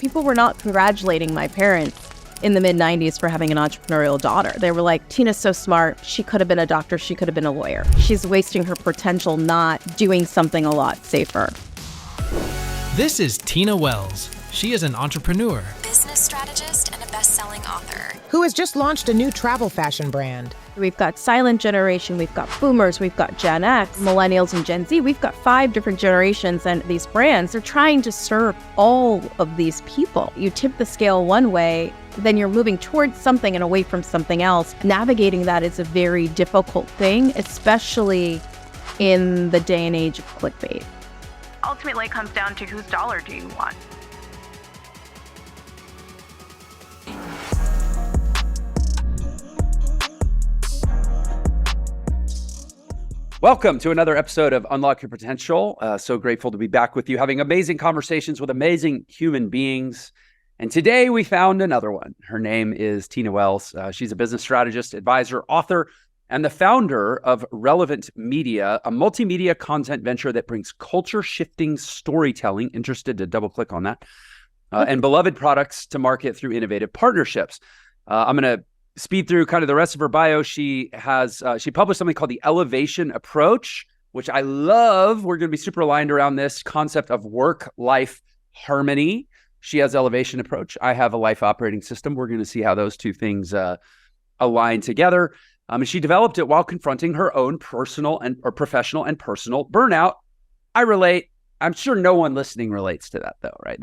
people were not congratulating my parents in the mid-90s for having an entrepreneurial daughter. They were like, Tina's so smart. She could have been a doctor. She could have been a lawyer. She's wasting her potential not doing something a lot safer. This is Tina Wells. She is an entrepreneur, business strategist, and a best-selling author who has just launched a new travel fashion brand. We've got silent generation, we've got boomers, we've got Gen X, millennials, and Gen Z. We've got 5 different generations, and these brands are trying to serve all of these people. You tip the scale one way, then you're moving towards something and away from something else. Navigating that is a very difficult thing, especially in the day and age of clickbait. Ultimately, it comes down to whose dollar do you want? Welcome to another episode of Unlock Your Potential. So grateful to be back with you, having amazing conversations with amazing human beings. And today we found another one. Her name is Tina Wells. She's a business strategist, advisor, author, and the founder of RLVNT Media, a multimedia content venture that brings culture-shifting storytelling, interested to double-click on that, and beloved products to market through innovative partnerships. I'm going to speed through kind of the rest of her bio. She published something called the Elevation Approach, which I love. We're going to be super aligned around this concept of work-life harmony. She has Elevation Approach. I have a life operating system. We're going to see how those two things align together. And she developed it while confronting her own personal or professional and personal burnout. I relate. I'm sure no one listening relates to that, though, right?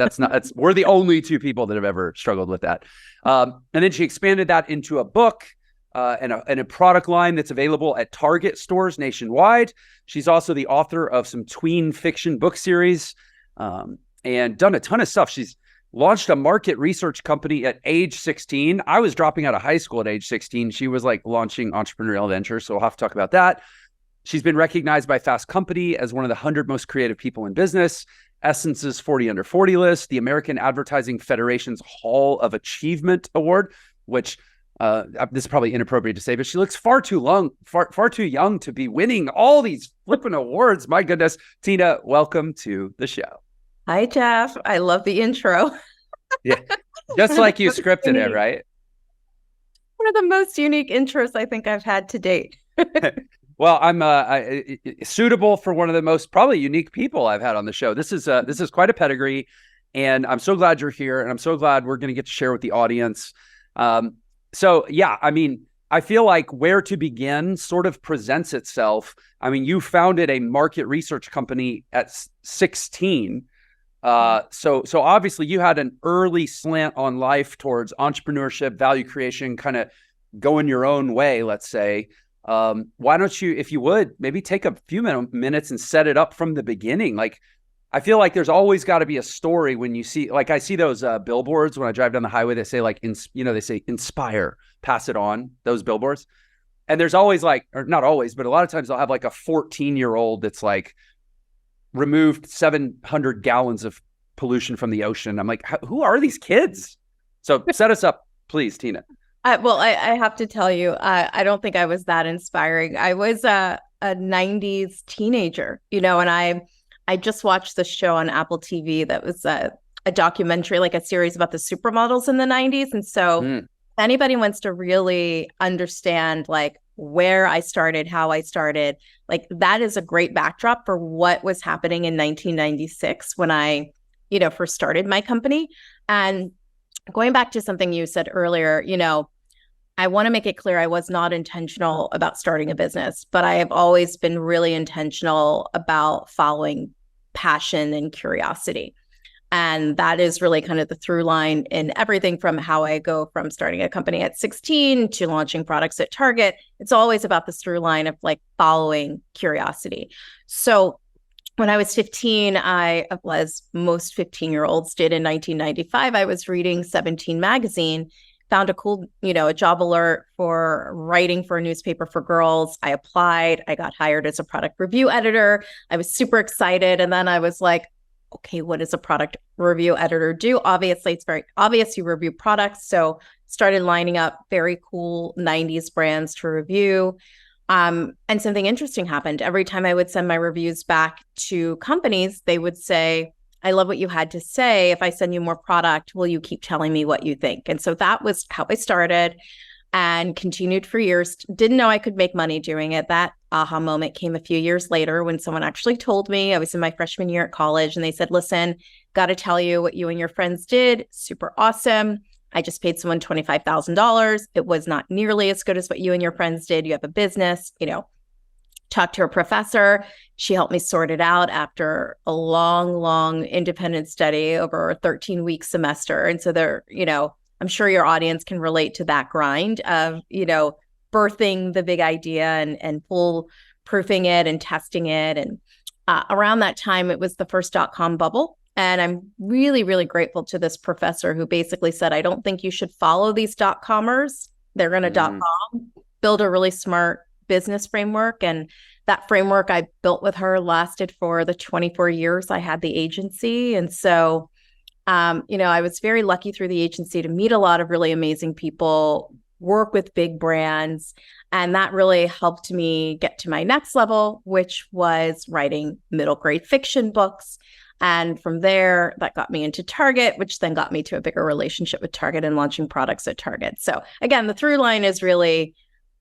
We're the only 2 people that have ever struggled with that. And then she expanded that into a book and a product line that's available at Target stores nationwide. She's also the author of some tween fiction book series and done a ton of stuff. She's launched a market research company at age 16. I was dropping out of high school at age 16. She was like launching entrepreneurial ventures, so we'll have to talk about that. She's been recognized by Fast Company as one of the 100 most creative people in business, Essence's 40 Under 40 list, the American Advertising Federation's Hall of Achievement Award, which this is probably inappropriate to say, but she looks far too young to be winning all these flipping awards. My goodness. Tina, welcome to the show. Hi, Jeff. I love the intro. Yeah, just like you scripted it, right? One of the most unique intros I think I've had to date. Well, I'm suitable for one of the most probably unique people I've had on the show. This is quite a pedigree, and I'm so glad you're here, and I'm so glad we're going to get to share with the audience. So yeah, I mean, I feel like where to begin sort of presents itself. I mean, you founded a market research company at 16. So obviously you had an early slant on life towards entrepreneurship, value creation, kind of going your own way, let's say. Why don't you, if you would, maybe take a few minutes and set it up from the beginning? Like, I feel like there's always got to be a story when you see, like, I see those billboards when I drive down the highway. They say like, they say inspire, pass it on, those billboards. And there's always like, or not always, but a lot of times they'll have like a 14-year-old that's like removed 700 gallons of pollution from the ocean. I'm like, who are these kids? So set us up, please, Tina. I have to tell you, I don't think I was that inspiring. I was a 90s teenager, and I just watched the show on Apple TV that was a documentary, like a series about the supermodels in the 90s. And so if anybody wants to really understand like where I started, how I started, like that is a great backdrop for what was happening in 1996 when I, first started my company. And going back to something you said earlier, I want to make it clear I was not intentional about starting a business, but I have always been really intentional about following passion and curiosity. And that is really kind of the through line in everything from how I go from starting a company at 16 to launching products at Target. It's always about this through line of like following curiosity. So when I was 15, as most 15-year-olds did in 1995, I was reading 17 magazine, found a cool, a job alert for writing for a newspaper for girls. I applied. I got hired as a product review editor. I was super excited. And then I was like, okay, what does a product review editor do? Obviously, it's very obvious you review products. So started lining up very cool 90s brands to review. And something interesting happened. Every time I would send my reviews back to companies, they would say, I love what you had to say. If I send you more product, will you keep telling me what you think? And so that was how I started and continued for years. Didn't know I could make money doing it. That aha moment came a few years later when someone actually told me. I was in my freshman year at college and they said, listen, got to tell you what you and your friends did. Super awesome. I just paid someone $25,000. It was not nearly as good as what you and your friends did. You have a business, talked to a professor. She helped me sort it out after a long independent study over a 13-week semester. And so I'm sure your audience can relate to that grind of, birthing the big idea and full proofing it and testing it. And around that time, it was the first .com bubble. And I'm really, really grateful to this professor who basically said, I don't think you should follow these .comers. They're going to .com, build a really smart business framework. And that framework I built with her lasted for the 24 years I had the agency. And so, I was very lucky through the agency to meet a lot of really amazing people, work with big brands. And that really helped me get to my next level, which was writing middle grade fiction books. And from there, that got me into Target, which then got me to a bigger relationship with Target and launching products at Target. So again, the through line is really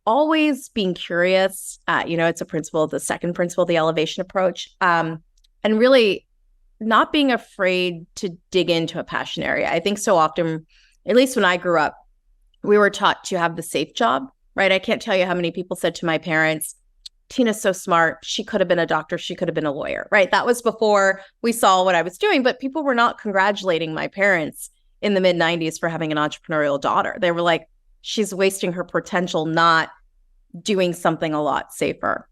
always being curious. It's a principle, the second principle, the elevation approach, and really not being afraid to dig into a passion area. I think so often, at least when I grew up, we were taught to have the safe job, right? I can't tell you how many people said to my parents, Tina's so smart. She could have been a doctor. She could have been a lawyer, right? That was before we saw what I was doing, but people were not congratulating my parents in the mid 90s for having an entrepreneurial daughter. They were like, she's wasting her potential, not doing something a lot safer.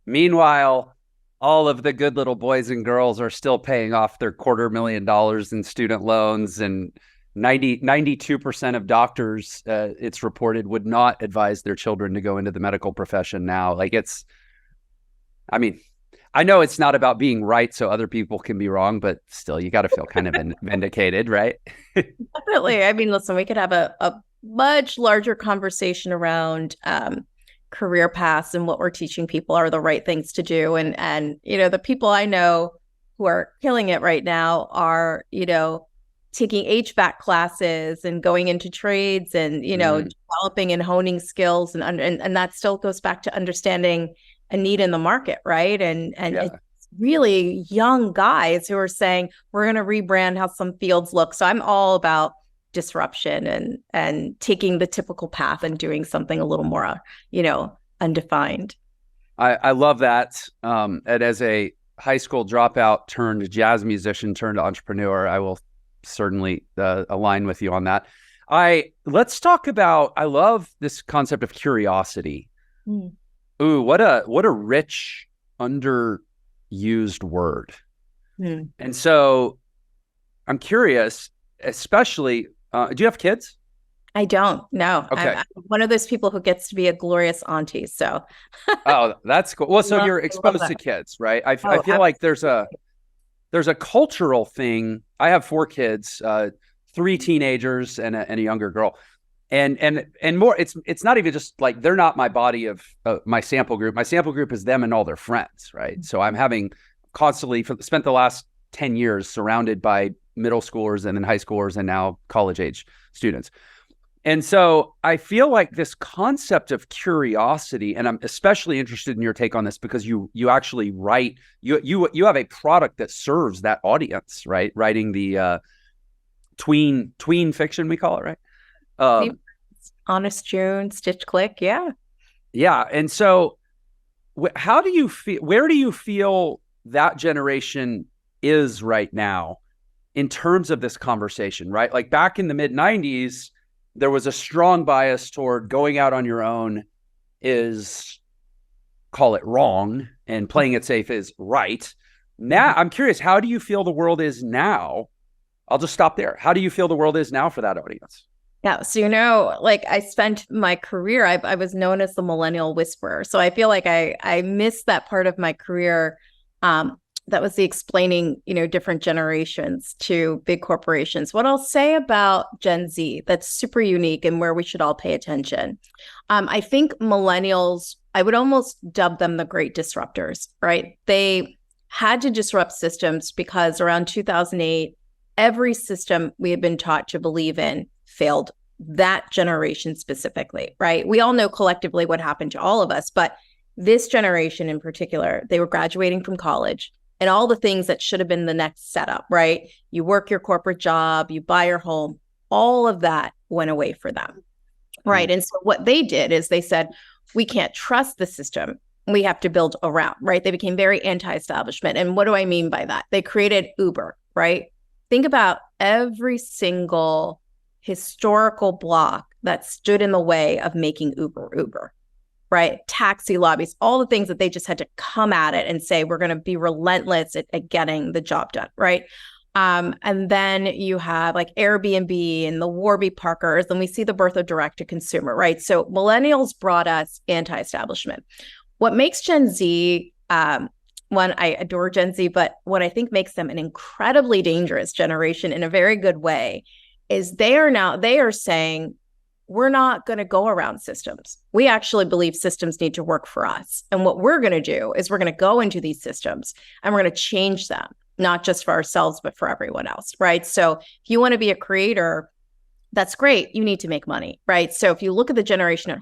Meanwhile, all of the good little boys and girls are still paying off their $250,000 in student loans, and 92% of doctors, it's reported, would not advise their children to go into the medical profession now. I know it's not about being right so other people can be wrong, but still, you got to feel kind of vindicated, right? Definitely. Listen, we could have a much larger conversation around career paths and what we're teaching people are the right things to do. And the people I know who are killing it right now are, taking HVAC classes and going into trades and, developing and honing skills. And that still goes back to understanding a need in the market, right? And it's really young guys who are saying, we're going to rebrand how some fields look. So I'm all about disruption and taking the typical path and doing something a little more, undefined. I love that. And as a high school dropout turned jazz musician turned entrepreneur, I will certainly align with you on that. Let's talk about, I love this concept of curiosity. Ooh, what a rich, underused word. And so I'm curious, especially, do you have kids? I don't. No. Okay. I'm one of those people who gets to be a glorious auntie. So. Oh, that's cool. Well, so you're exposed to kids, right? I feel like there's a cultural thing. I have 4 kids, 3 teenagers and a younger girl. And more, it's not even just like, they're not my body of my sample group. My sample group is them and all their friends, right? So I'm having constantly spent the last 10 years surrounded by middle schoolers and then high schoolers and now college age students. And so I feel like this concept of curiosity, and I'm especially interested in your take on this because you actually write, you have a product that serves that audience, right? Writing the tween fiction, we call it, right? Honest June, Stitch Click, yeah. Yeah, and so how do you feel? Where do you feel that generation is right now in terms of this conversation, right? Like back in the mid 90s, there was a strong bias toward going out on your own is, call it wrong, and playing it safe is right. Now, I'm curious, how do you feel the world is now? I'll just stop there. How do you feel the world is now for that audience? Yeah. So, I spent my career, I was known as the millennial whisperer. So I feel like I missed that part of my career. That was the explaining, different generations to big corporations. What I'll say about Gen Z that's super unique and where we should all pay attention. I think millennials, I would almost dub them the great disruptors, right? They had to disrupt systems because around 2008, every system we had been taught to believe in failed that generation specifically, right? We all know collectively what happened to all of us, but this generation in particular, they were graduating from college and all the things that should have been the next setup, right? You work your corporate job, you buy your home, all of that went away for them, right? And so what they did is they said, we can't trust the system. We have to build around, right? They became very anti-establishment. And what do I mean by that? They created Uber, right? Think about every single historical block that stood in the way of making Uber, right? Taxi lobbies, all the things that they just had to come at it and say, we're going to be relentless at getting the job done, right? And then you have like Airbnb and the Warby Parkers, and we see the birth of direct to consumer, right? So millennials brought us anti-establishment. What makes Gen Z, one, I adore Gen Z, but what I think makes them an incredibly dangerous generation in a very good way is they are saying, we're not going to go around systems. We actually believe systems need to work for us. And what we're going to do is we're going to go into these systems and we're going to change them, not just for ourselves, but for everyone else, right? So if you want to be a creator, that's great. You need to make money, right? So if you look at the generation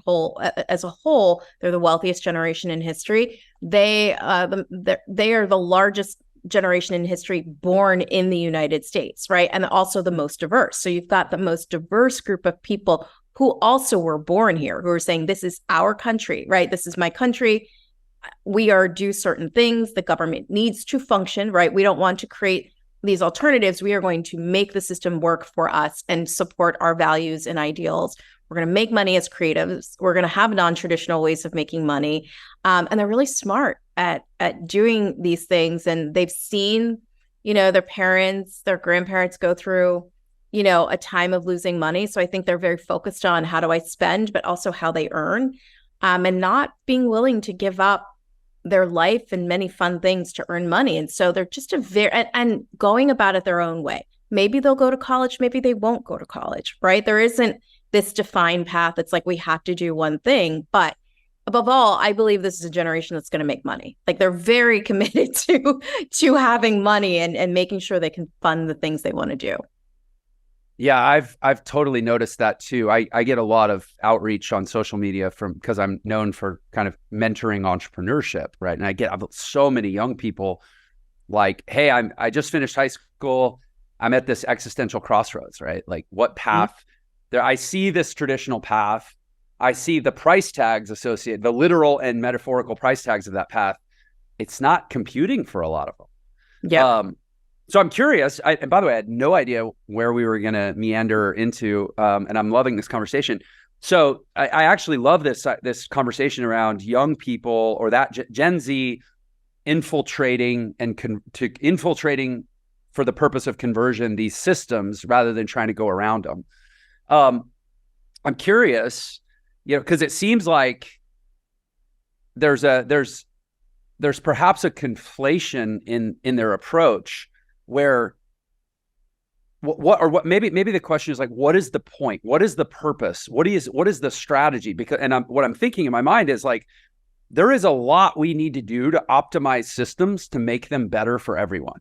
as a whole, they're the wealthiest generation in history. They are the largest generation in history born in the United States, right? And also the most diverse. So you've got the most diverse group of people who also were born here, who are saying, this is our country, right? This is my country. We are due certain things. The government needs to function, right? We don't want to create these alternatives. We are going to make the system work for us and support our values and ideals. We're going to make money as creatives. We're going to have non-traditional ways of making money. And they're really smart at doing these things. And they've seen, their parents, their grandparents go through, a time of losing money. So I think they're very focused on how do I spend, but also how they earn, and not being willing to give up their life and many fun things to earn money. And so they're just and going about it their own way. Maybe they'll go to college, maybe they won't go to college, right? There isn't this defined path. It's like we have to do one thing. But above all, I believe this is a generation that's going to make money. Like they're very committed to having money and making sure they can fund the things they want to do. Yeah, I've totally noticed that too. I get a lot of outreach on social media because I'm known for kind of mentoring entrepreneurship, right? And I get so many young people like, hey, I just finished high school. I'm at this existential crossroads, right? Like what path? There, I see this traditional path. I see the price tags associated, the literal and metaphorical price tags of that path. It's not computing for a lot of them. Yeah. So I'm curious, and by the way, I had no idea where we were going to meander into, and I'm loving this conversation. So I actually love this conversation around young people or that Gen Z infiltrating infiltrating for the purpose of conversion these systems rather than trying to go around them. I'm curious, because it seems like there's perhaps a conflation in their approach. Where maybe the question is like, what is the point? What is the purpose? What is the strategy? Because what I'm thinking in my mind is like, there is a lot we need to do to optimize systems to make them better for everyone,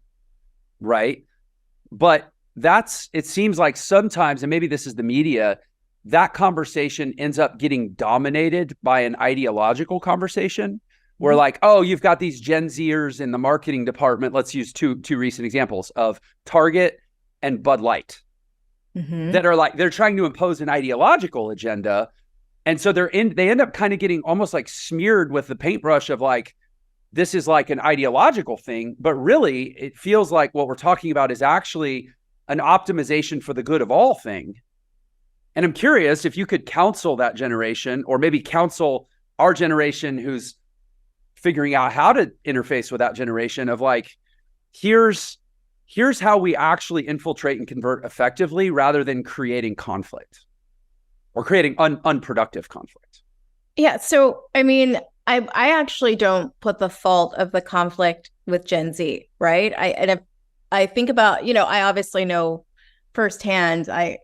right? But it seems like sometimes, and maybe this is the media, that conversation ends up getting dominated by an ideological conversation. We're like, oh, you've got these Gen Zers in the marketing department. Let's use two recent examples of Target and Bud Light that are like, they're trying to impose an ideological agenda. And so they end up kind of getting almost like smeared with the paintbrush of like, this is like an ideological thing. But really, it feels like what we're talking about is actually an optimization for the good of all thing. And I'm curious if you could counsel that generation, or maybe counsel our generation who's figuring out how to interface with that generation of like, here's how we actually infiltrate and convert effectively rather than creating conflict or creating unproductive conflict. Yeah. So, I mean, I actually don't put the fault of the conflict with Gen Z, right? I think about, I obviously know firsthand, I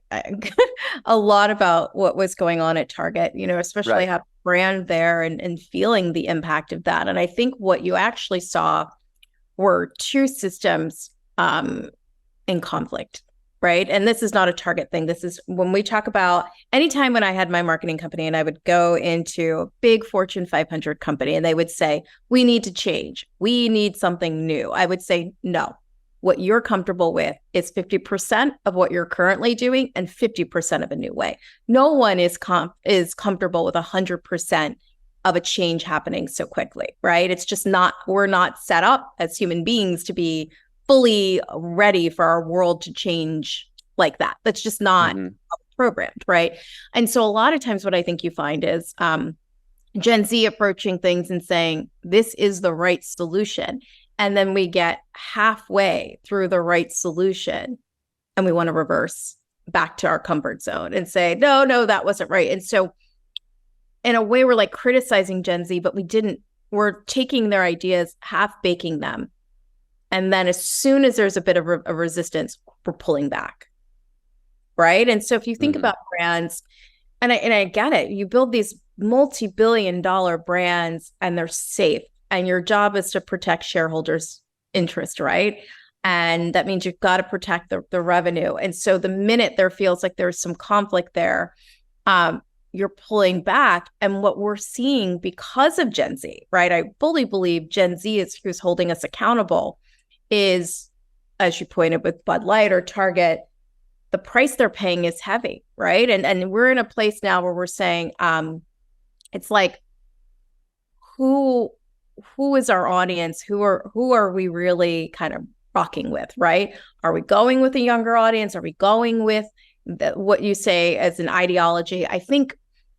a lot about what was going on at Target, especially Right. how brand there and feeling the impact of that. And I think what you actually saw were two systems in conflict, right? And this is not a Target thing. This is when we talk about anytime when I had my marketing company and I would go into a big Fortune 500 company and they would say, we need to change. We need something new. I would say, no. What you're comfortable with is 50% of what you're currently doing and 50% of a new way. No one is comfortable with 100% of a change happening so quickly, right? It's just not, we're not set up as human beings to be fully ready for our world to change like that. That's just not programmed, right? And so a lot of times what I think you find is Gen Z approaching things and saying, this is the right solution. And then we get halfway through the right solution and we want to reverse back to our comfort zone and say, no, that wasn't right. And so in a way, we're like criticizing Gen Z, but we're taking their ideas, half baking them. And then as soon as there's a bit of a resistance, we're pulling back. Right. And so if you think about brands, and I get it, you build these multi-billion-dollar brands and they're safe. And your job is to protect shareholders' interest, right? And that means you've got to protect the revenue. And so the minute there feels like there's some conflict there, you're pulling back. And what we're seeing because of Gen Z, right? I fully believe Gen Z is who's holding us accountable is, as you pointed with Bud Light or Target, the price they're paying is heavy, right? And we're in a place now where we're saying, it's like, who is our audience? Who are we really kind of rocking with, right? Are we going with a younger audience? Are we going with what you say as an ideology? I think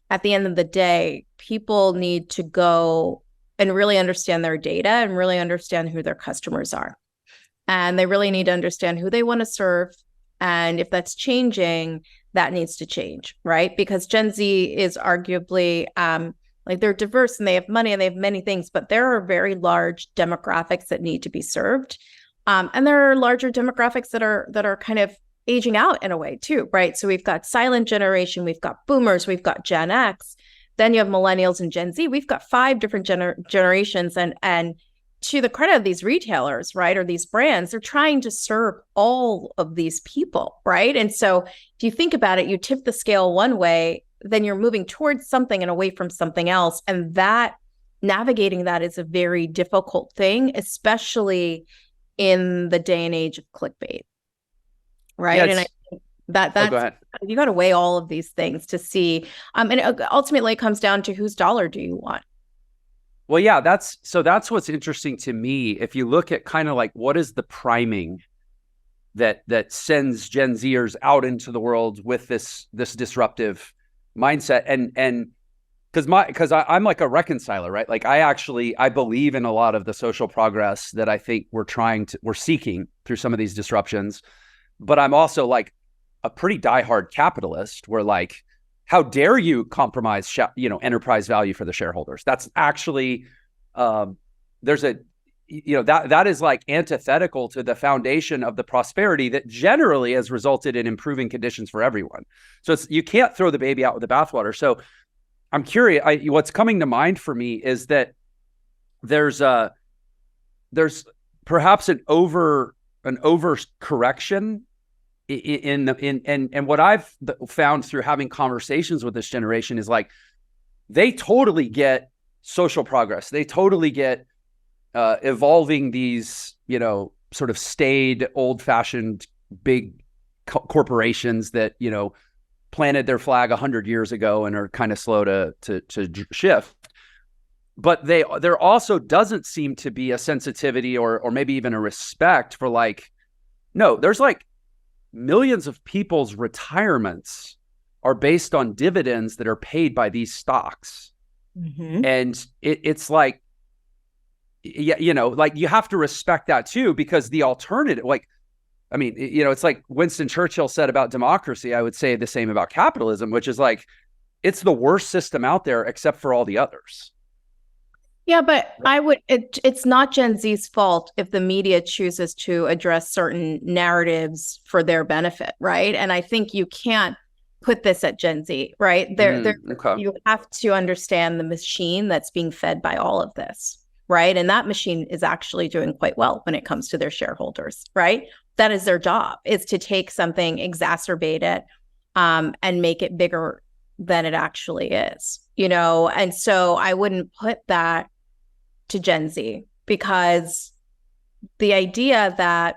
at the end of the day, people need to go and really understand their data and really understand who their customers are. And they really need to understand who they want to serve. And if that's changing, that needs to change, right? Because Gen Z is arguably like they're diverse and they have money and they have many things, but there are very large demographics that need to be served. And there are larger demographics that are kind of aging out in a way too, right? So we've got silent generation, we've got boomers, we've got Gen X, then you have millennials and Gen Z. We've got 5 different generations. And to the credit of these retailers, right, or these brands, they're trying to serve all of these people, right? And so if you think about it, you tip the scale one way, then you're moving towards something and away from something else. And that navigating that is a very difficult thing, especially in the day and age of clickbait. Right. Yeah, and I think that's go ahead. You got to weigh all of these things to see. And ultimately it comes down to whose dollar do you want? Well, yeah, that's what's interesting to me. If you look at kind of like what is the priming that sends Gen Zers out into the world with this disruptive mindset, and because I'm like a reconciler, right? Like I believe in a lot of the social progress that I think we're seeking through some of these disruptions, but I'm also like a pretty diehard capitalist where like, how dare you compromise enterprise value for the shareholders? That's actually there's a that is like antithetical to the foundation of the prosperity that generally has resulted in improving conditions for everyone. So you can't throw the baby out with the bathwater. So I'm curious. What's coming to mind for me is that there's perhaps an overcorrection and what I've found through having conversations with this generation is like they totally get social progress. They totally get evolving these, sort of staid, old-fashioned big corporations that, planted their flag 100 years ago and are kind of slow to shift. But there also doesn't seem to be a sensitivity or maybe even a respect for like, no, there's like millions of people's retirements are based on dividends that are paid by these stocks. Mm-hmm. And it's like, like you have to respect that too, because the alternative, like, I mean, it's like Winston Churchill said about democracy. I would say the same about capitalism, which is like, it's the worst system out there except for all the others. Yeah, but it's not Gen Z's fault if the media chooses to address certain narratives for their benefit, right? And I think you can't put this at Gen Z, right? Okay. You have to understand the machine that's being fed by all of this. right? And that machine is actually doing quite well when it comes to their shareholders, right? That is their job, is to take something, exacerbate it, and make it bigger than it actually is, And so I wouldn't put that to Gen Z, because the idea that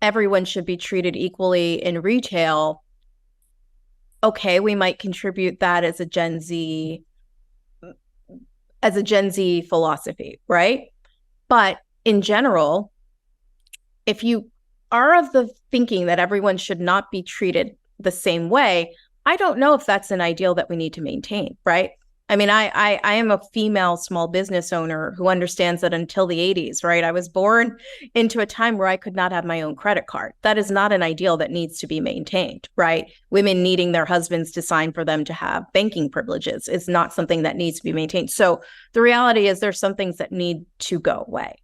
everyone should be treated equally in retail, okay, we might contribute that as a Gen Z philosophy, right? But in general, if you are of the thinking that everyone should not be treated the same way, I don't know if that's an ideal that we need to maintain, right? I mean, I am a female small business owner who understands that until the 80s, right? I was born into a time where I could not have my own credit card. That is not an ideal that needs to be maintained, right? Women needing their husbands to sign for them to have banking privileges is not something that needs to be maintained. So the reality is there's some things that need to go away,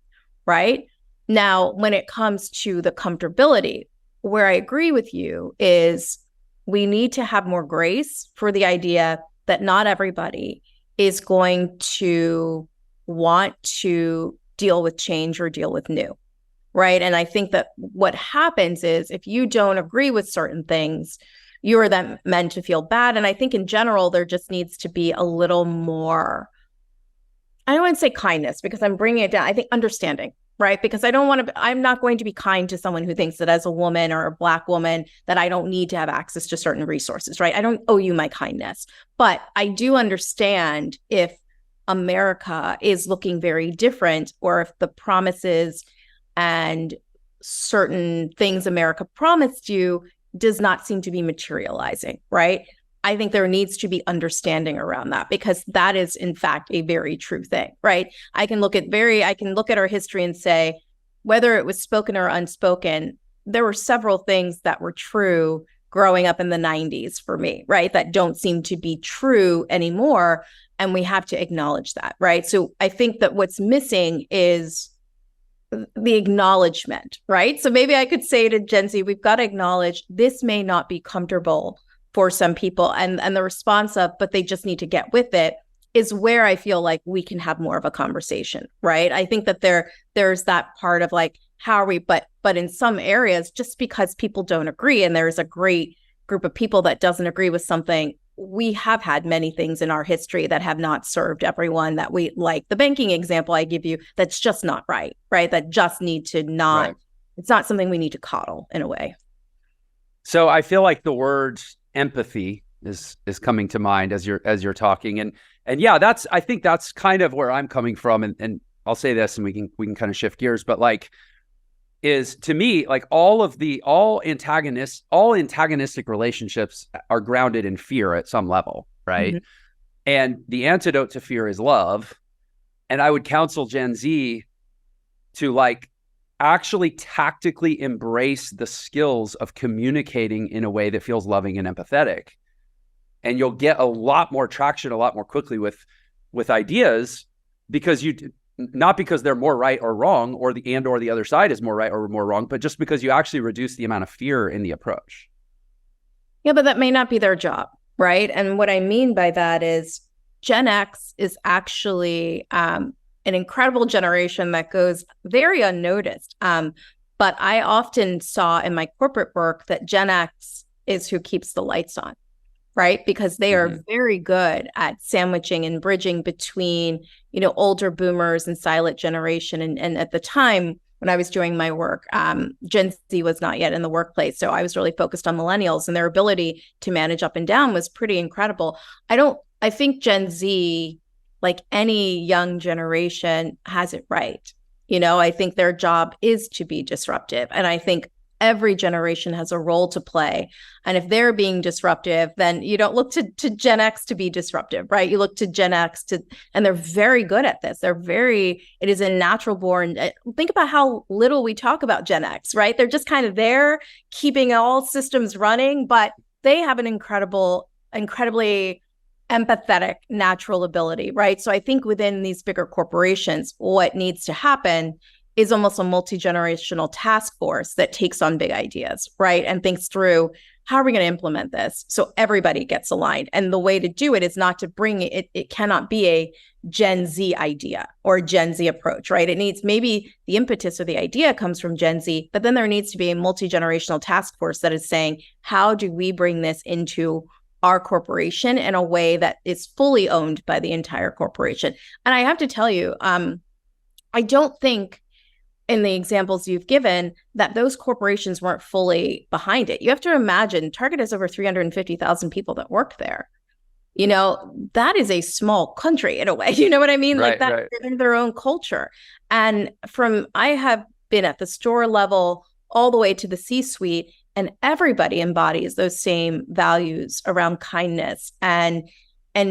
right? Now, when it comes to the comfortability, where I agree with you is we need to have more grace for the idea that not everybody is going to want to deal with change or deal with new, right? And I think that what happens is if you don't agree with certain things, you are then meant to feel bad. And I think in general, there just needs to be a little more, I don't want to say kindness because I'm bringing it down. I think understanding, right? Because I'm not going to be kind to someone who thinks that as a woman or a Black woman that I don't need to have access to certain resources, right? I don't owe you my kindness, but I do understand if America is looking very different, or if the promises and certain things America promised you does not seem to be materializing, right? I think there needs to be understanding around that, because that is in fact a very true thing, right? I can look at our history and say, whether it was spoken or unspoken, there were several things that were true growing up in the 90s for me, right? That don't seem to be true anymore. And we have to acknowledge that, right? So I think that what's missing is the acknowledgement, right? So maybe I could say to Gen Z, we've got to acknowledge this may not be comfortable for some people, and the response of, but they just need to get with it, is where I feel like we can have more of a conversation, right? I think that there's that part of like, how are we, but in some areas, just because people don't agree, and there's a great group of people that doesn't agree with something, we have had many things in our history that have not served everyone, that we, like the banking example I give you, that's just not right? That just need to not, right. It's not something we need to coddle in a way. So I feel like the word empathy is coming to mind as you're talking, and yeah, I think that's kind of where I'm coming from, and I'll say this, and we can kind of shift gears, but like, is to me like all antagonistic relationships are grounded in fear at some level, right? Mm-hmm. And the antidote to fear is love, and I would counsel Gen Z to like actually tactically embrace the skills of communicating in a way that feels loving and empathetic. And you'll get a lot more traction a lot more quickly with ideas, because not because they're more right or wrong, or the other side is more right or more wrong, but just because you actually reduce the amount of fear in the approach. Yeah, but that may not be their job, right? And what I mean by that is Gen X is actually an incredible generation that goes very unnoticed. But I often saw in my corporate work that Gen X is who keeps the lights on, right? Because they are very good at sandwiching and bridging between, older boomers and silent generation. And at the time when I was doing my work, Gen Z was not yet in the workplace. So I was really focused on millennials, and their ability to manage up and down was pretty incredible. I think Gen Z, like any young generation, has it right. I think their job is to be disruptive. And I think every generation has a role to play. And if they're being disruptive, then you don't look to Gen X to be disruptive, right? You look to Gen X and they're very good at this. It is a natural born. Think about how little we talk about Gen X, right? They're just kind of there keeping all systems running, but they have an incredibly empathetic, natural ability, right? So I think within these bigger corporations, what needs to happen is almost a multi-generational task force that takes on big ideas, right? And thinks through, how are we going to implement this so everybody gets aligned? And the way to do it is not to bring it cannot be a Gen Z idea or a Gen Z approach, right? It needs, maybe the impetus or the idea comes from Gen Z, but then there needs to be a multi-generational task force that is saying, how do we bring this into our corporation in a way that is fully owned by the entire corporation? And I have to tell you, I don't think in the examples you've given that those corporations weren't fully behind it. You have to imagine Target has over 350,000 people that work there. That is a small country in a way. You know what I mean? Right, like that, right. in their own culture. And I have been at the store level all the way to the C-suite, and everybody embodies those same values around kindness, and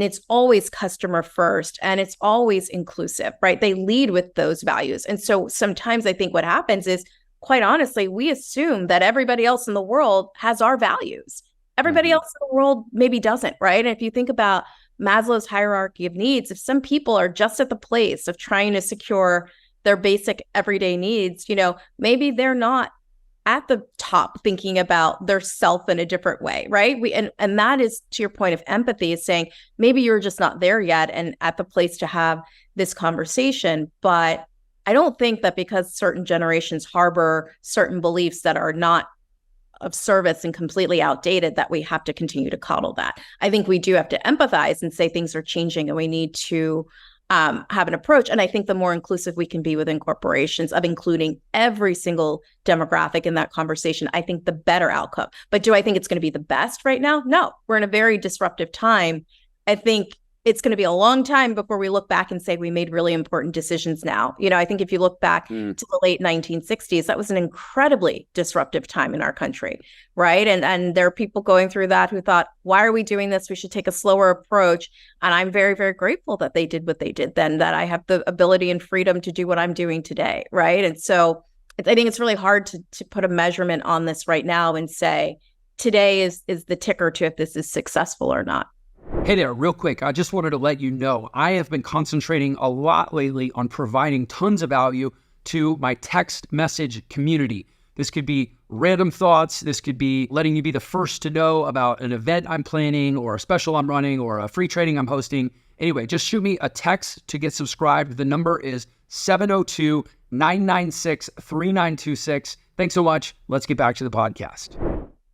it's always customer first, and it's always inclusive, right? They lead with those values. And so sometimes I think what happens is, quite honestly, we assume that everybody else in the world has our values. Everybody else in the world maybe doesn't, right? And if you think about Maslow's hierarchy of needs, if some people are just at the place of trying to secure their basic everyday needs, maybe they're not at the top thinking about their self in a different way, right? And that is, to your point of empathy, is saying maybe you're just not there yet and at the place to have this conversation. But I don't think that because certain generations harbor certain beliefs that are not of service and completely outdated, that we have to continue to coddle that. I think we do have to empathize and say things are changing and we need to have an approach. And I think the more inclusive we can be within corporations of including every single demographic in that conversation, I think the better outcome. But do I think it's going to be the best right now? No, we're in a very disruptive time. I think it's going to be a long time before we look back and say we made really important decisions now. I think if you look back to the late 1960s, that was an incredibly disruptive time in our country, right? And there are people going through that who thought, why are we doing this? We should take a slower approach. And I'm very, very grateful that they did what they did then, that I have the ability and freedom to do what I'm doing today, right? And so I think it's really hard to put a measurement on this right now and say, today is the ticker to if this is successful or not. Hey there, real quick, I just wanted to let you know, I have been concentrating a lot lately on providing tons of value to my text message community. This could be random thoughts. This could be letting you be the first to know about an event I'm planning or a special I'm running or a free training I'm hosting. Anyway, just shoot me a text to get subscribed. The number is 702-996-3926. Thanks so much. Let's get back to the podcast.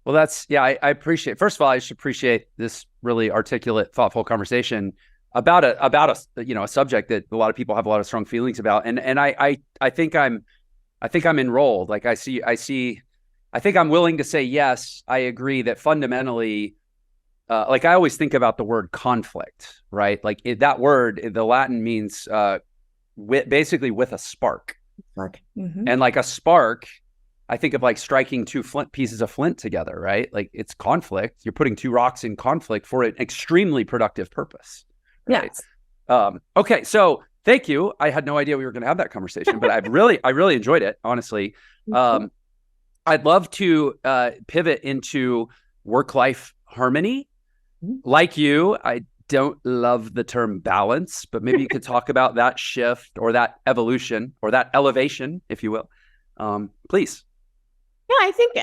Well, I appreciate, first of all, I just appreciate this really articulate, thoughtful conversation about a subject that a lot of people have a lot of strong feelings about. And I think I'm enrolled. Like I think I'm willing to say, yes, I agree that fundamentally, like I always think about the word conflict, right? Like that word, the Latin means basically with a spark. Mm-hmm. And like a spark, I think of like striking two pieces of flint together, right? Like it's conflict. You're putting two rocks in conflict for an extremely productive purpose. Right? Yes. Okay. So thank you. I had no idea we were going to have that conversation, but I really enjoyed it, honestly. I'd love to pivot into work-life harmony. Like you, I don't love the term balance, but maybe you could talk about that shift or that evolution or that elevation, if you will. Please. Yeah, I think,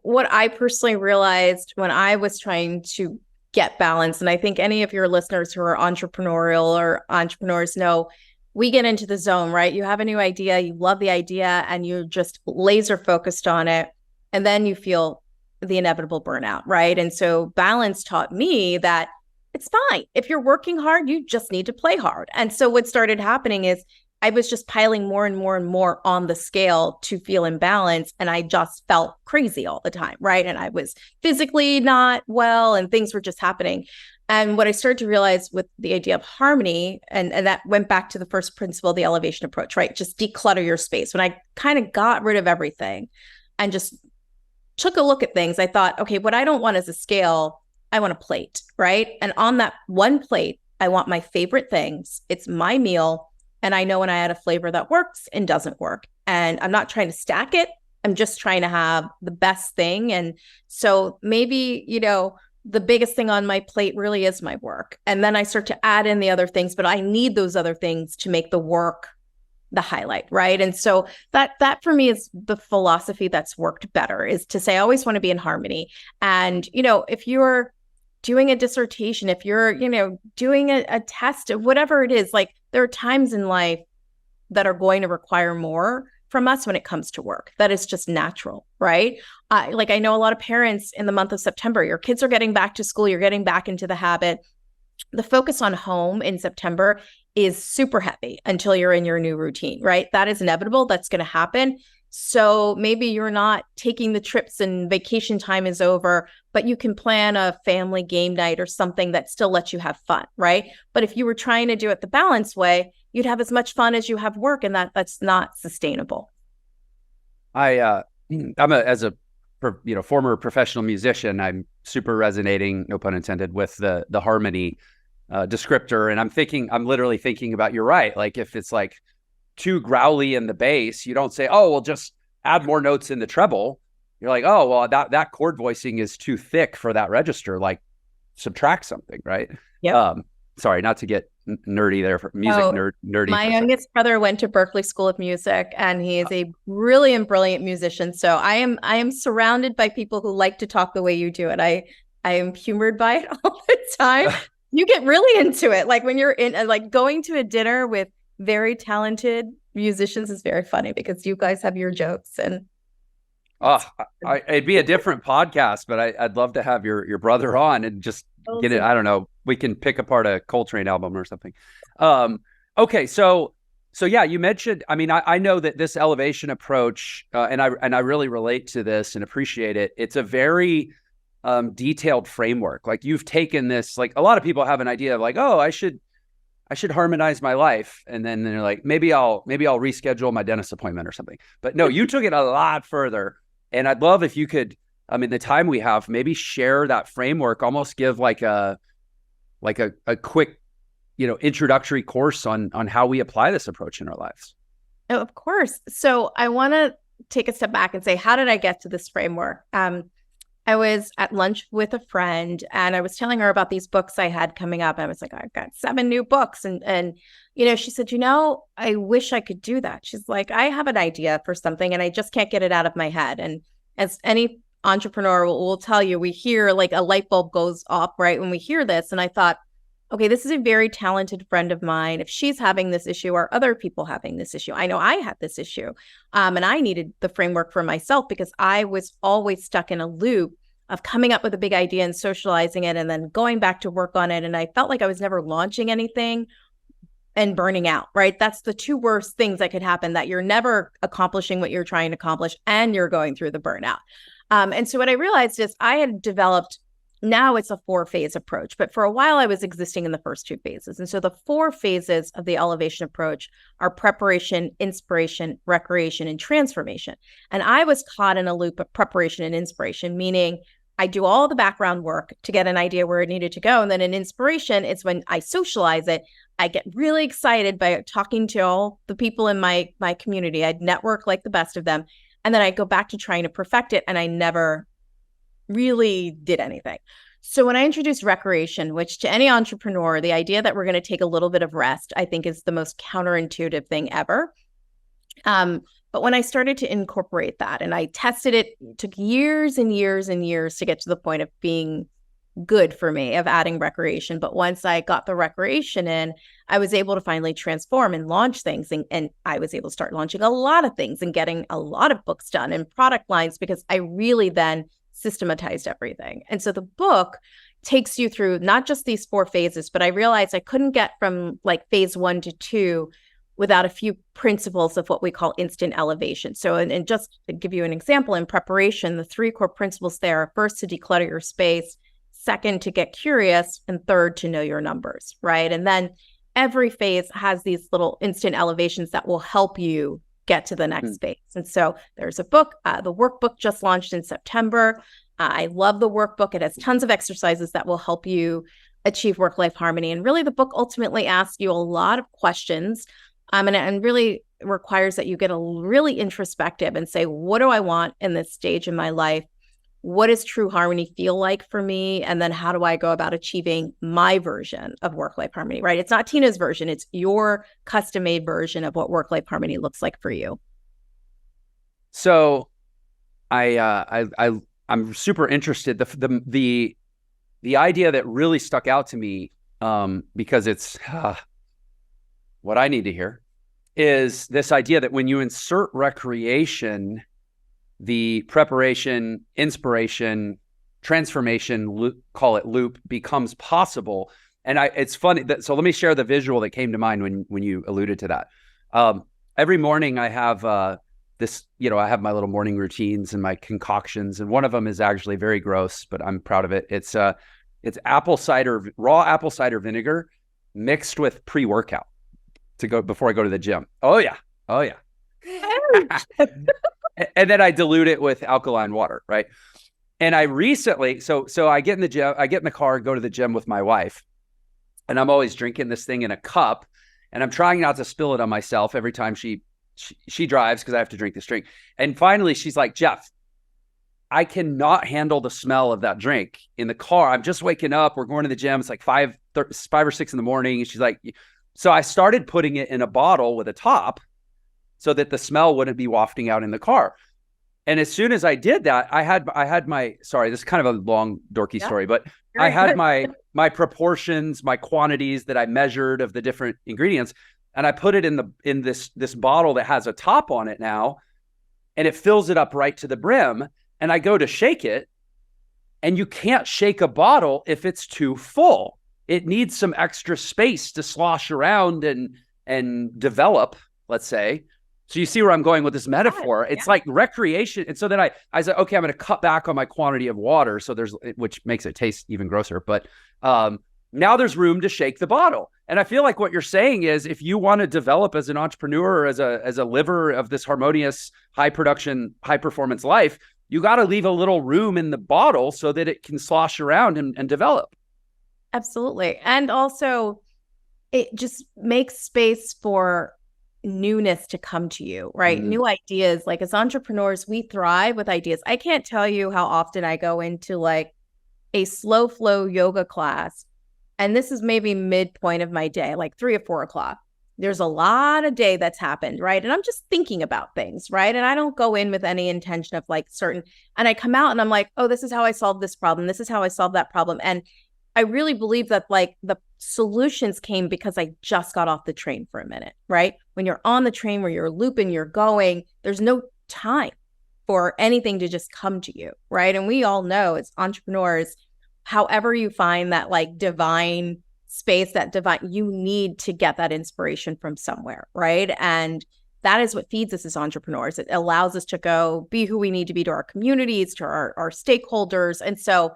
what I personally realized when I was trying to get balance, and I think any of your listeners who are entrepreneurial or entrepreneurs know, we get into the zone, right? You have a new idea, you love the idea, and you're just laser focused on it. And then you feel the inevitable burnout, right? And so balance taught me that it's fine. If you're working hard, you just need to play hard. And so what started happening is I was just piling more and more and more on the scale to feel imbalanced. And I just felt crazy all the time, right? And I was physically not well and things were just happening. And what I started to realize with the idea of harmony, and that went back to the first principle, the elevation approach, right? Just declutter your space. When I kind of got rid of everything and just took a look at things, I thought, okay, what I don't want is a scale. I want a plate, right? And on that one plate, I want my favorite things. It's my meal. And I know when I add a flavor that works and doesn't work. And I'm not trying to stack it. I'm just trying to have the best thing. And so maybe, the biggest thing on my plate really is my work. And then I start to add in the other things, but I need those other things to make the work the highlight, right? And so that for me is the philosophy that's worked better, is to say I always want to be in harmony. And, if you're doing a dissertation, if you're, doing a test, whatever it is, like there are times in life that are going to require more from us when it comes to work. That is just natural, right? Like I know a lot of parents in the month of September, your kids are getting back to school, you're getting back into the habit. The focus on home in September is super heavy until you're in your new routine, right? That is inevitable. That's going to happen. So maybe you're not taking the trips and vacation time is over, but you can plan a family game night or something that still lets you have fun, right? But if you were trying to do it the balanced way, you'd have as much fun as you have work, and that's not sustainable. As a former professional musician, I'm super resonating, no pun intended, with the harmony descriptor. And I'm literally thinking about, you're right. Like if it's like too growly in the bass, you don't say, oh, well, just add more notes in the treble. You're like, oh, well, that chord voicing is too thick for that register. Like subtract something, right? Yeah. Sorry, not to get nerdy there for music, nerdy. My youngest brother went to Berklee School of Music, and he is a brilliant musician. So I am surrounded by people who like to talk the way you do it. I am humored by it all the time. You get really into it. Like when you're like going to a dinner with very talented musicians is very funny because you guys have your jokes and. It'd be a different podcast, but I'd love to have your brother on and just get it. I don't know. We can pick apart a Coltrane album or something. Okay. So yeah, you mentioned, I know that this elevation approach, and I really relate to this and appreciate it. It's a very detailed framework. Like you've taken this, like a lot of people have an idea of like, oh, I should harmonize my life. And then they're like, maybe I'll reschedule my dentist appointment or something. But no, you took it a lot further. And I'd love if you could, the time we have, maybe share that framework, almost give like a quick, introductory course on how we apply this approach in our lives. Oh, of course. So I want to take a step back and say, how did I get to this framework? I was at lunch with a friend and I was telling her about these books I had coming up. I was like, I've got 7 new books. And she said, I wish I could do that. She's like, I have an idea for something and I just can't get it out of my head. And as any entrepreneur will tell you, we hear like a light bulb goes off, right? When we hear this. And I thought, okay, this is a very talented friend of mine. If she's having this issue, are other people having this issue? I know I had this issue. And I needed the framework for myself because I was always stuck in a loop of coming up with a big idea and socializing it and then going back to work on it. And I felt like I was never launching anything and burning out, right? That's the 2 worst things that could happen, that you're never accomplishing what you're trying to accomplish and you're going through the burnout. And so what I realized is I had developed, now it's a 4-phase approach, but for a while I was existing in the first 2 phases. And so the 4 phases of the elevation approach are preparation, inspiration, recreation, and transformation. And I was caught in a loop of preparation and inspiration, meaning I do all the background work to get an idea where it needed to go. And then in inspiration, it's when I socialize it, I get really excited by talking to all the people in my community. I'd network like the best of them. And then I go back to trying to perfect it. And I never really did anything. So when I introduced recreation, which to any entrepreneur, the idea that we're going to take a little bit of rest, I think is the most counterintuitive thing ever. But when I started to incorporate that and I tested it, it took years and years and years to get to the point of being good for me, of adding recreation. But once I got the recreation in, I was able to finally transform and launch things. And I was able to start launching a lot of things and getting a lot of books done and product lines because I really then systematized everything. And so the book takes you through not just these 4 phases, but I realized I couldn't get from like phase 1 to 2 without a few principles of what we call instant elevation. So, and just to give you an example, in preparation, the 3 core principles there are: first, to declutter your space; second, to get curious; and third, to know your numbers, right? And then every phase has these little instant elevations that will help you get to the next phase. And so there's a book, the workbook just launched in September. I love the workbook. It has tons of exercises that will help you achieve work-life harmony. And really the book ultimately asks you a lot of questions. And really requires that you get really introspective and say, what do I want in this stage in my life? what does true harmony feel like for me? And then how do I go about achieving my version of work-life harmony, right? It's not Tina's version. It's your custom-made version of what work-life harmony looks like for you. So I'm super interested. The idea that really stuck out to me, because it's what I need to hear, is this idea that when you insert recreation, the preparation, inspiration, transformation, call it loop, becomes possible. And it's funny so let me share the visual that came to mind when you alluded to that. Every morning I have I have my little morning routines and my concoctions, and one of them is actually very gross, but I'm proud of it. It's raw apple cider vinegar mixed with pre-workout to go before I go to the gym. Oh yeah. And then I dilute it with alkaline water, right? And I recently, so I get in the gym, I get in the car, go to the gym with my wife, and I'm always drinking this thing in a cup, and I'm trying not to spill it on myself every time she drives, because I have to drink this drink. And finally, she's like, Jeff, I cannot handle the smell of that drink in the car. I'm just waking up. We're going to the gym. It's like 5 or 6 in the morning. And she's like, so I started putting it in a bottle with a top so that the smell wouldn't be wafting out in the car. And as soon as I did that, I had my, sorry, this is kind of a long dorky story, but I had my proportions, my quantities that I measured of the different ingredients. And I put it in this bottle that has a top on it now, and it fills it up right to the brim. And I go to shake it, and you can't shake a bottle if it's too full. It needs some extra space to slosh around and develop, let's say. So you see where I'm going with this metaphor. It's like recreation. And so then I said, okay, I'm going to cut back on my quantity of water. So which makes it taste even grosser. But now there's room to shake the bottle. And I feel like what you're saying is, if you want to develop as an entrepreneur or as a liver of this harmonious, high production, high performance life, you got to leave a little room in the bottle so that it can slosh around and develop. Absolutely. And also it just makes space for newness to come to you, right? Mm-hmm. New ideas. Like, as entrepreneurs, we thrive with ideas. I can't tell you how often I go into like a slow flow yoga class, and this is maybe midpoint of my day, like 3 or 4 o'clock. There's a lot of day that's happened, right? And I'm just thinking about things, right? And I don't go in with any intention of like certain, and I come out and I'm like, oh, this is how I solved this problem. This is how I solved that problem. And I really believe that like the solutions came because I just got off the train for a minute, right? When you're on the train where you're looping, you're going, there's no time for anything to just come to you, right? And we all know as entrepreneurs, however you find that like divine space, you need to get that inspiration from somewhere, right? And that is what feeds us as entrepreneurs. It allows us to go be who we need to be to our communities, to our stakeholders. And so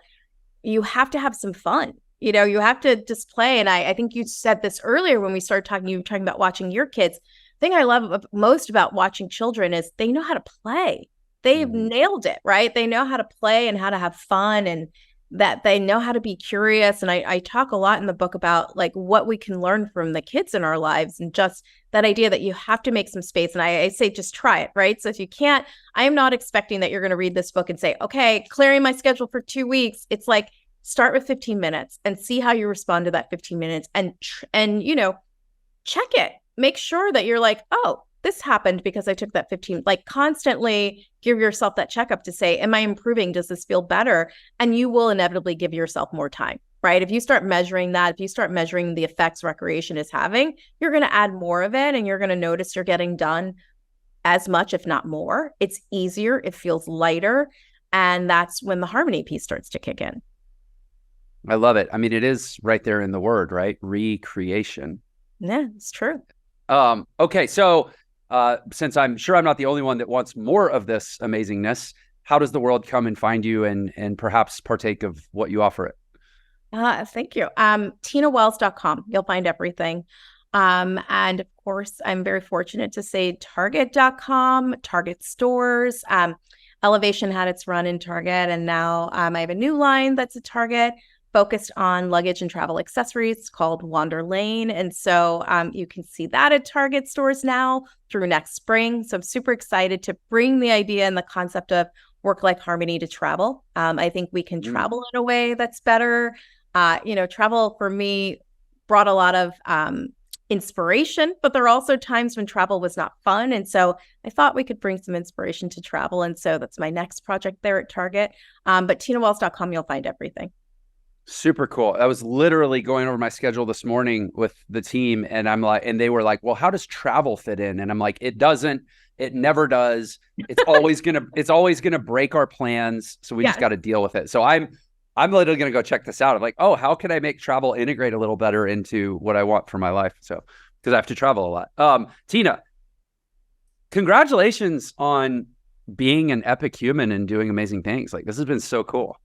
you have to have some fun. You know, you have to just play. And I think you said this earlier when we started talking, you were talking about watching your kids. The thing I love most about watching children is they know how to play. They've nailed it, right? They know how to play and how to have fun, and that they know how to be curious. And I talk a lot in the book about like what we can learn from the kids in our lives, and just that idea that you have to make some space. And I say, just try it, right? So if you can't, I am not expecting that you're going to read this book and say, okay, clearing my schedule for 2 weeks. It's like, start with 15 minutes and see how you respond to that 15 minutes, and you know, check it. Make sure that you're like, oh, this happened because I took that 15, like constantly give yourself that checkup to say, am I improving? Does this feel better? And you will inevitably give yourself more time, right? If you start measuring that, if you start measuring the effects recreation is having, you're going to add more of it, and you're going to notice you're getting done as much, if not more. It's easier. It feels lighter. And that's when the harmony piece starts to kick in. I love it. I mean, it is right there in the word, right? Recreation. Yeah, it's true. Okay. So since I'm sure I'm not the only one that wants more of this amazingness, how does the world come and find you and perhaps partake of what you offer it? Thank you. TinaWells.com. You'll find everything. And of course, I'm very fortunate to say Target.com, Target stores. Elevation had its run in Target, and now I have a new line that's at Target, focused on luggage and travel accessories, called Wander Lane. And so you can see that at Target stores now through next spring. So I'm super excited to bring the idea and the concept of work-life harmony to travel. I think we can travel in a way that's better. Travel for me brought a lot of inspiration, but there are also times when travel was not fun. And so I thought we could bring some inspiration to travel. And so that's my next project there at Target. But tinawells.com, you'll find everything. Super cool. I was literally going over my schedule this morning with the team, and they were like, well, how does travel fit in? And I'm like, it doesn't, it never does. It's always gonna break our plans. So we just got to deal with it. So I'm literally going to go check this out. I'm like, oh, how can I make travel integrate a little better into what I want for my life? So, because I have to travel a lot. Tina, congratulations on being an epic human and doing amazing things. Like, this has been so cool.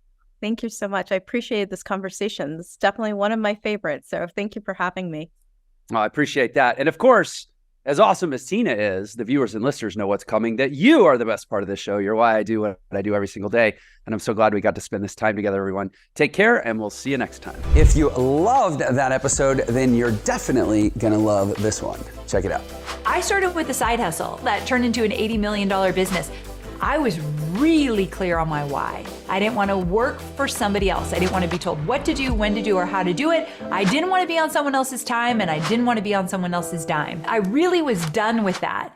Thank you so much. I appreciate this conversation. This is definitely one of my favorites. So thank you for having me. Oh, I appreciate that. And of course, as awesome as Tina is, the viewers and listeners know what's coming, that you are the best part of this show. You're why I do what I do every single day. And I'm so glad we got to spend this time together, everyone. Take care, and we'll see you next time. If you loved that episode, then you're definitely going to love this one. Check it out. I started with a side hustle that turned into an $80 million business. I was really clear on my why. I didn't want to work for somebody else. I didn't want to be told what to do, when to do, or how to do it. I didn't want to be on someone else's time, and I didn't want to be on someone else's dime. I really was done with that.